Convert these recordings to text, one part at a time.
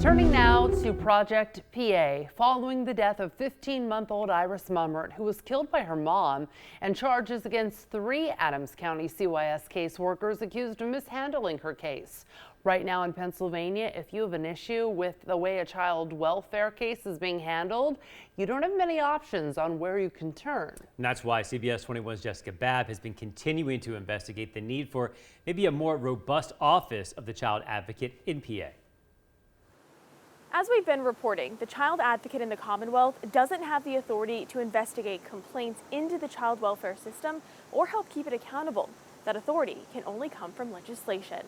Turning now to Project PA, following the death of 15-month-old Iris Mummert, who was killed by her mom, and charges against 3 Adams County CYS caseworkers accused of mishandling her case. Right now in Pennsylvania, if you have an issue with the way a child welfare case is being handled, you don't have many options on where you can turn. And that's why CBS 21's Jessica Babb has been continuing to investigate the need for maybe a more robust office of the child advocate in PA. As we've been reporting, the child advocate in the Commonwealth doesn't have the authority to investigate complaints into the child welfare system or help keep it accountable. That authority can only come from legislation.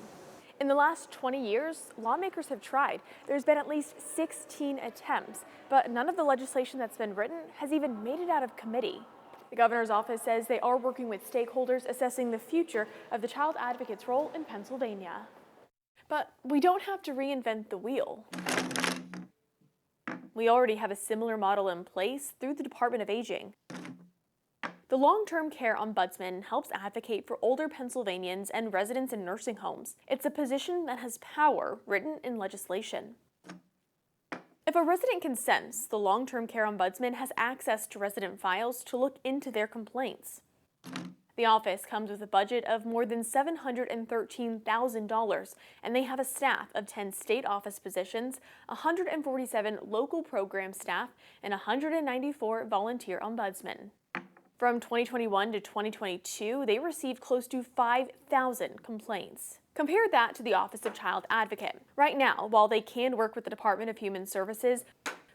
In the last 20 years, lawmakers have tried. There's been at least 16 attempts, but none of the legislation that's been written has even made it out of committee. The governor's office says they are working with stakeholders assessing the future of the child advocate's role in Pennsylvania. But we don't have to reinvent the wheel. We already have a similar model in place through the Department of Aging. The Long-Term Care Ombudsman helps advocate for older Pennsylvanians and residents in nursing homes. It's a position that has power written in legislation. If a resident consents, the Long-Term Care Ombudsman has access to resident files to look into their complaints. The office comes with a budget of more than $713,000, and they have a staff of 10 state office positions, 147 local program staff, and 194 volunteer ombudsmen. From 2021 to 2022, they received close to 5,000 complaints. Compare that to the Office of Child Advocate. Right now, while they can work with the Department of Human Services,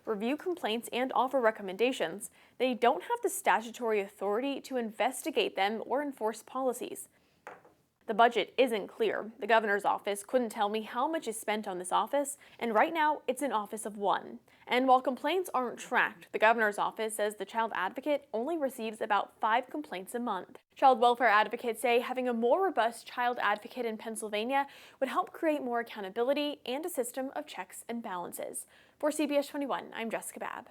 review complaints, and offer recommendations, they don't have the statutory authority to investigate them or enforce policies. The budget isn't clear. The governor's office couldn't tell me how much is spent on this office, and right now it's an office of 1. And while complaints aren't tracked, the governor's office says the child advocate only receives about 5 complaints a month. Child welfare advocates say having a more robust child advocate in Pennsylvania would help create more accountability and a system of checks and balances. For CBS 21, I'm Jessica Babb.